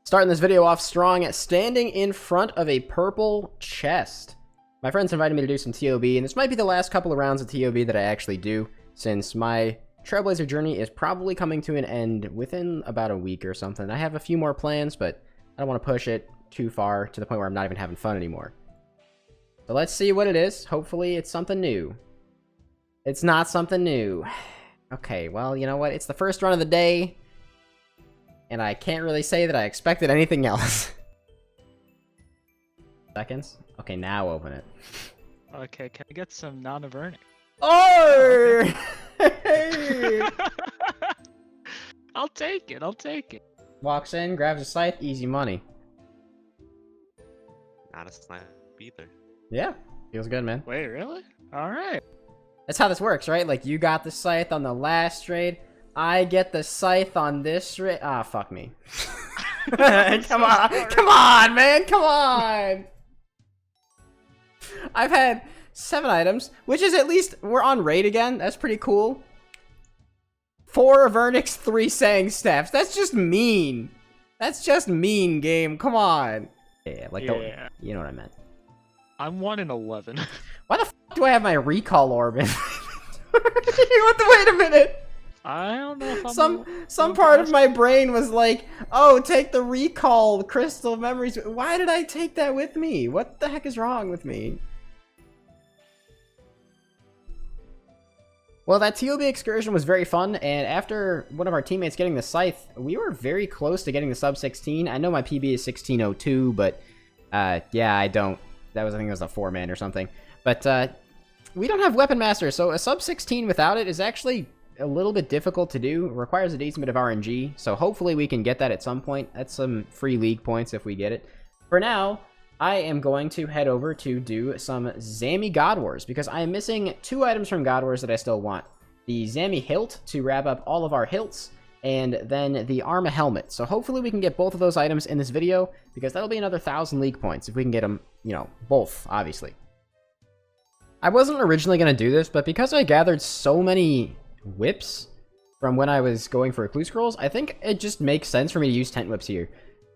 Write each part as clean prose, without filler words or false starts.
Starting this video off strong, standing in front of a purple chest. My friends invited me to do some TOB, and this might be the last couple of rounds of TOB that I actually do, since my Trailblazer journey is probably coming to an end within about a week or something. I have a few more plans, but I don't want to push it too far to the point where I'm not even having fun anymore. So let's see what it is. Hopefully it's something new. It's not something new. Okay, well, you know what? It's the first run of the day, and I can't really say that I expected anything else. Seconds? Okay, now open it. Okay, can I get some non-averting? Oh! I'll take it, I'll take it. Walks in, grabs a scythe, easy money. Not a snipe either. Yeah, feels good, man. Wait, really? Alright. That's how this works, right? Like, you got the scythe on the last raid, I get the scythe on this raid. Ah, fuck me. Come on, man, come on! I've had 7 items, which is at least, we're on raid again, that's pretty cool. 4 Avernix, 3 Sang Staffs, that's just mean. That's just mean, game, come on. Yeah, like, yeah. You know what I meant. I'm 1 in 11. Why the f do I have my recall orb in? Wait a minute. I don't know if I'm some part of my brain was like, oh, take the recall crystal memories. Why did I take that with me? What the heck is wrong with me? Well, that TOB excursion was very fun, and after one of our teammates getting the scythe, we were very close to getting the sub 16. I know my PB is 1602, but yeah, I don't. I think it was a 4-man or something. But we don't have Weapon Master, so a sub 16 without it is actually a little bit difficult to do. It requires a decent bit of RNG, so hopefully we can get that at some point. That's some free league points if we get it. For now, I am going to head over to do some Zammy God Wars, because I am missing 2 items from God Wars that I still want. The Zammy hilt to wrap up all of our hilts, and then the Arma helmet. So hopefully we can get both of those items in this video, because that'll be another 1,000 league points if we can get them, you know, both, obviously. I wasn't originally going to do this, but because I gathered so many whips from when I was going for Clue Scrolls, I think it just makes sense for me to use tent whips here.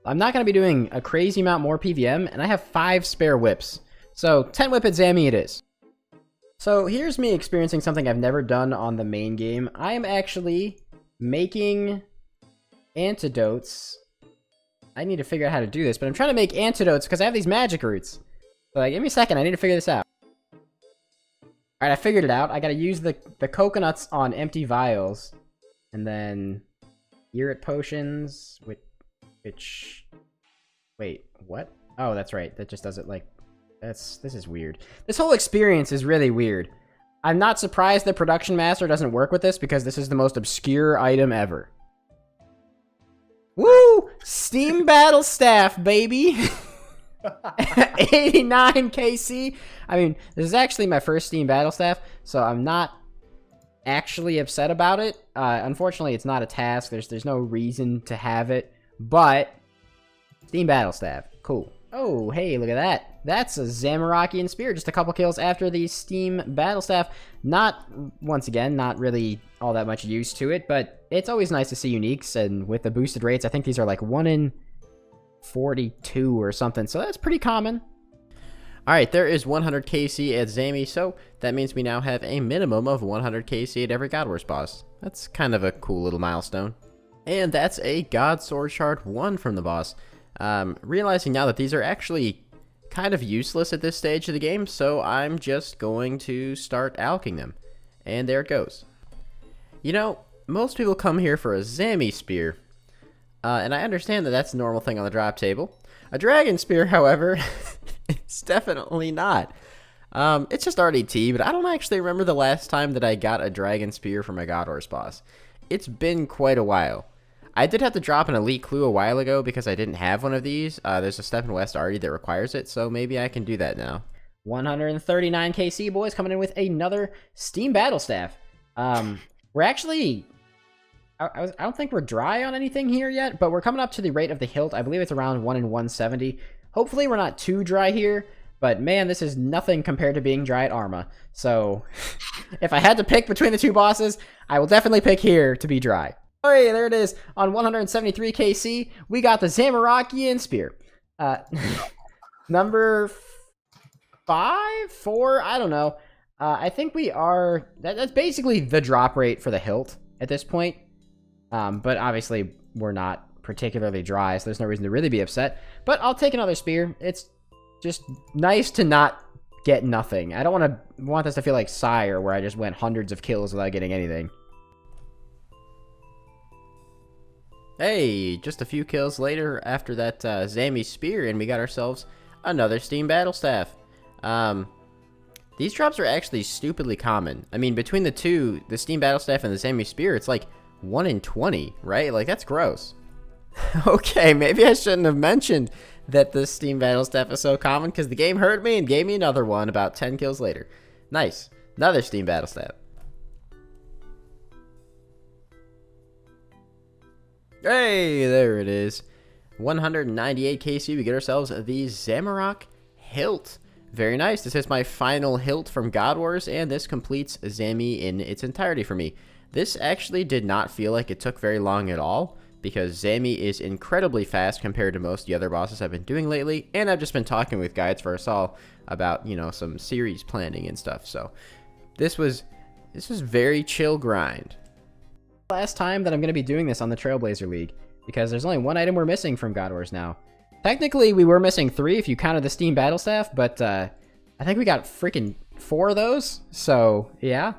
I'm not going to be doing a crazy amount more PVM, and I have 5 spare whips. So, tent whip at Zammy it is. So, here's me experiencing something I've never done on the main game. I am actually making antidotes. I need to figure out how to do this, but I'm trying to make antidotes because I have these magic roots. So, like, give me a second, I need to figure this out. Alright, I figured it out. I gotta use the coconuts on empty vials. And then Irrit potions, which... Wait, what? Oh, that's right. That just does it like... This is weird. This whole experience is really weird. I'm not surprised that Production Master doesn't work with this, because this is the most obscure item ever. Woo! Steam Battle Staff, baby! 89 KC. I mean, this is actually my first Steam Battle Staff, so I'm not actually upset about it. Unfortunately, it's not a task. There's no reason to have it, but Steam Battle Staff, cool. Oh, hey, look at that. That's a Zamorakian Spear, just a couple kills after the Steam Battle Staff. Once again, not really all that much use to it, but it's always nice to see uniques, and with the boosted rates, I think these are like 1 in 42 or something, so that's pretty common. Alright, there is 100 KC at Zammy, so that means we now have a minimum of 100 KC at every God Wars boss. That's kind of a cool little milestone. And that's a God Sword Shard 1 from the boss. Realizing now that these are actually kind of useless at this stage of the game, so I'm just going to start alching them. And there it goes. You know, most people come here for a Zammy Spear, and I understand that that's a normal thing on the drop table. A Dragon Spear, however, it's definitely not. It's just RDT, but I don't actually remember the last time that I got a Dragon Spear from a God Wars boss. It's been quite a while. I did have to drop an Elite Clue a while ago because I didn't have one of these. There's a step in West already that requires it, so maybe I can do that now. 139 KC, boys, coming in with another Steam Battle Staff. We're actually... I don't think we're dry on anything here yet, but we're coming up to the rate of the hilt. I believe it's around 1 in 170. Hopefully we're not too dry here, but man, this is nothing compared to being dry at Arma. So, if I had to pick between the 2 bosses, I will definitely pick here to be dry. Oh, hey, there it is. On 173 KC, we got the Zamorakian Spear. Number 5, 4, I don't know. I think we are... That's basically the drop rate for the hilt at this point. But obviously, we're not particularly dry, so there's no reason to really be upset. But I'll take another spear. It's just nice to not get nothing. I don't want this to feel like Sire, where I just went hundreds of kills without getting anything. Hey, just a few kills later after that Zammy spear, and we got ourselves another Steam Battle Staff. These drops are actually stupidly common. I mean, between the two, the Steam Battle Staff and the Zammy spear, it's like 1 in 20, right? Like, that's gross. Okay, maybe I shouldn't have mentioned that the Steam Battle Staff is so common, because the game heard me and gave me another one about 10 kills later. Nice. Another Steam Battle Staff. Hey, there it is. 198 KC, we get ourselves the Zamorak hilt. Very nice. This is my final hilt from God Wars, and this completes Zammy in its entirety for me. This actually did not feel like it took very long at all, because Zammy is incredibly fast compared to most of the other bosses I've been doing lately, and I've just been talking with guides for us all about, you know, some series planning and stuff, so this was very chill grind. Last time that I'm going to be doing this on the Trailblazer League, because there's only one item we're missing from God Wars now. Technically, we were missing 3 if you counted the Steam Battle Staff, but I think we got freaking 4 of those, so yeah.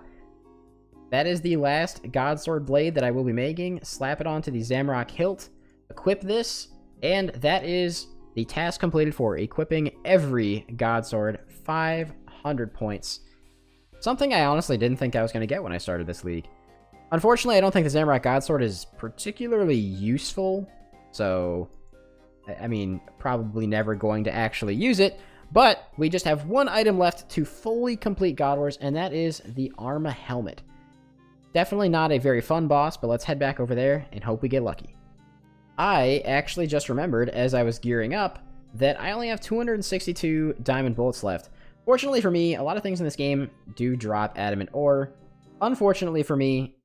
That is the last God Sword blade that I will be making. Slap it onto the Zamorak hilt, equip this, and that is the task completed for equipping every God Sword. 500 points. Something I honestly didn't think I was going to get when I started this league. Unfortunately, I don't think the Zamorak God Sword is particularly useful, so, I mean, probably never going to actually use it, but we just have one item left to fully complete God Wars, and that is the Arma Helmet. Definitely not a very fun boss, but let's head back over there and hope we get lucky. I actually just remembered, as I was gearing up, that I only have 262 diamond bullets left. Fortunately for me, a lot of things in this game do drop adamant ore. Unfortunately for me,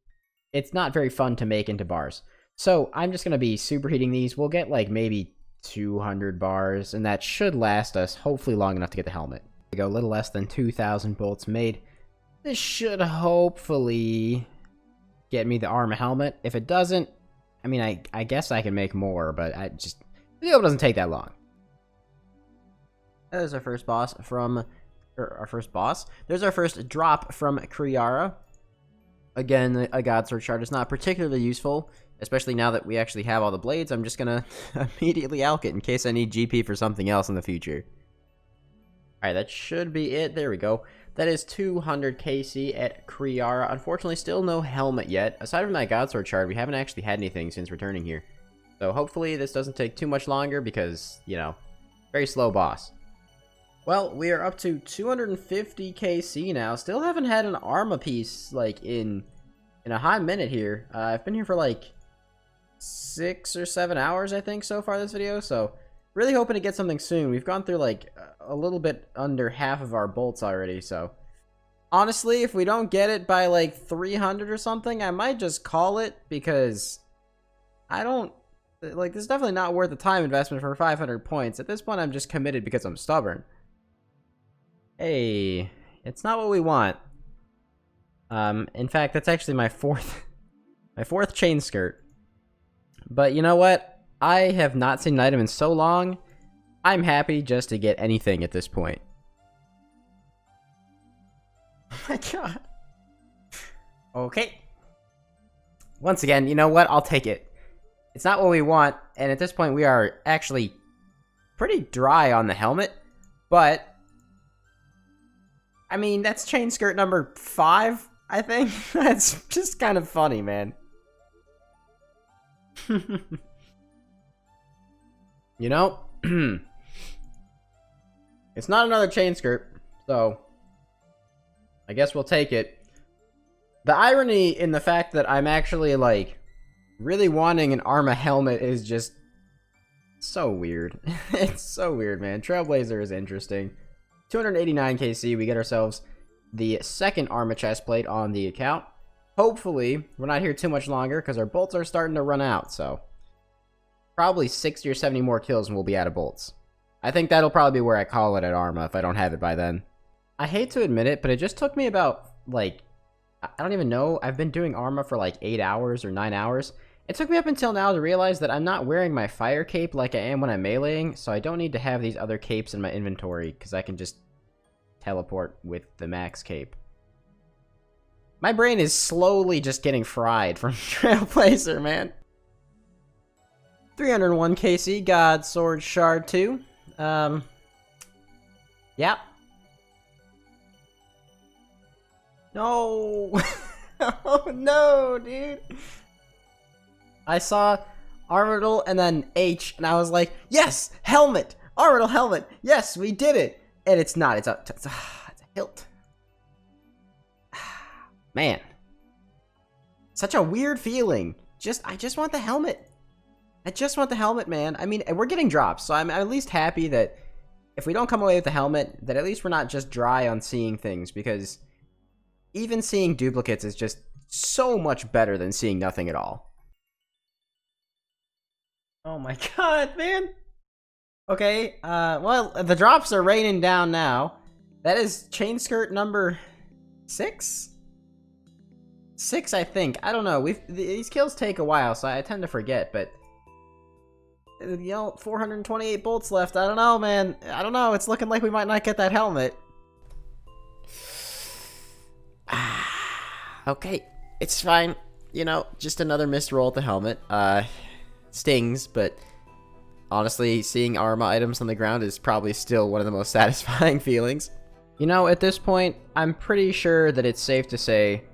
it's not very fun to make into bars. So I'm just going to be superheating these. We'll get like maybe 200 bars, and that should last us hopefully long enough to get the helmet. We go a little less than 2,000 bullets made. This should hopefully get me the Arma Helmet. If it doesn't, I mean, I guess I can make more, but the video doesn't take that long. There's our first boss from... our first boss? There's our first drop from Kriara. Again, a God Sword shard is not particularly useful, especially now that we actually have all the blades. I'm just gonna immediately alch it in case I need GP for something else in the future. Alright, that should be it. There we go. That is 200 KC at Kriara. Unfortunately, still no helmet yet. Aside from that God Sword shard, we haven't actually had anything since returning here. So hopefully this doesn't take too much longer because, you know, very slow boss. Well, we are up to 250 KC now. Still haven't had an Arma piece, like, in a hot minute here. I've been here for, like, 6 or 7 hours, I think, so far this video. So, really hoping to get something soon. We've gone through, like, a little bit under half of our bolts already, so. Honestly, if we don't get it by, like, 300 or something, I might just call it, because I don't... like, this is definitely not worth the time investment for 500 points. At this point, I'm just committed because I'm stubborn. Hey, it's not what we want. In fact, that's actually my fourth chain skirt. But you know what? I have not seen an item in so long. I'm happy just to get anything at this point. Oh my god. Okay. Once again, you know what? I'll take it. It's not what we want, and at this point we are actually pretty dry on the helmet, but I mean, that's chain skirt number 5, I think. That's just kind of funny, man. You know, it's not another chain skirt, so I guess we'll take it. The irony in the fact that I'm actually, like, really wanting an Arma helmet is just so weird. It's so weird, man. Trailblazer is interesting. 289 KC, we get ourselves the second Arma chest plate on the account. hopefully, we're not here too much longer, because our bolts are starting to run out, so... Probably 60 or 70 more kills and we'll be out of bolts. I think that'll probably be where I call it at Arma, if I don't have it by then. I hate to admit it, but it just took me about, like... I don't even know, I've been doing Arma for like 8 hours or 9 hours. It took me up until now to realize that I'm not wearing my fire cape like I am when I'm meleeing, so I don't need to have these other capes in my inventory, because I can just teleport with the max cape. My brain is slowly just getting fried from Trailblazer, man. 301 KC, God, Sword, Shard 2. Yeah. No! Oh no, dude! I saw Armadyl and then H, and I was like, yes! Helmet! Armadyl helmet! Yes, we did it! And it's not, it's a hilt. Man. Such a weird feeling. I just want the helmet. I just want the helmet, man. I mean, we're getting drops, so I'm at least happy that if we don't come away with the helmet, that at least we're not just dry on seeing things, because even seeing duplicates is just so much better than seeing nothing at all. Oh my god, man. Okay, well, the drops are raining down now. That is chain skirt number 6? 6, I think. I don't know. These kills take a while, so I tend to forget, but... You know, 428 bolts left. I don't know, man. I don't know. It's looking like we might not get that helmet. Okay, it's fine. You know, just another missed roll at the helmet. Stings, but honestly, seeing Arma items on the ground is probably still one of the most satisfying feelings. You know, at this point, I'm pretty sure that it's safe to say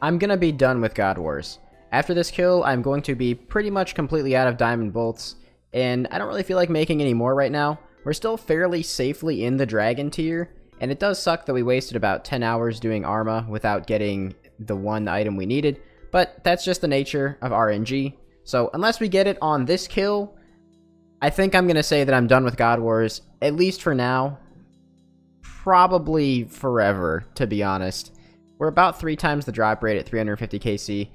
I'm gonna be done with God Wars. After this kill, I'm going to be pretty much completely out of diamond bolts, and I don't really feel like making any more right now. We're still fairly safely in the dragon tier, and it does suck that we wasted about 10 hours doing Arma without getting the one item we needed, but that's just the nature of RNG. So unless we get it on this kill, I think I'm going to say that I'm done with God Wars, at least for now. Probably forever, to be honest. We're about 3 times the drop rate at 350 KC,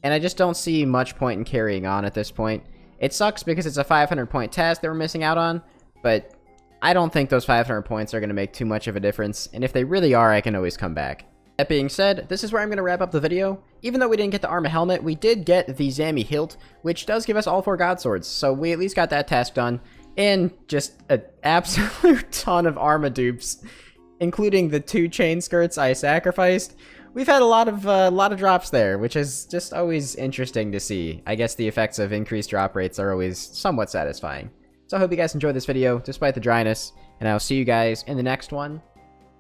and I just don't see much point in carrying on at this point. It sucks because it's a 500 point task that we're missing out on, but I don't think those 500 points are going to make too much of a difference, and if they really are, I can always come back. That being said, this is where I'm going to wrap up the video. Even though we didn't get the Arma helmet, we did get the Zammy hilt, which does give us all 4 God Swords, so we at least got that task done, and just an absolute ton of Arma dupes, including the 2 chain skirts I sacrificed. We've had a lot of drops there, which is just always interesting to see. I guess the effects of increased drop rates are always somewhat satisfying. So I hope you guys enjoyed this video, despite the dryness, and I'll see you guys in the next one.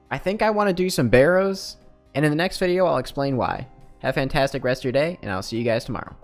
I think I want to do some barrows, and in the next video I'll explain why. Have a fantastic rest of your day, and I'll see you guys tomorrow.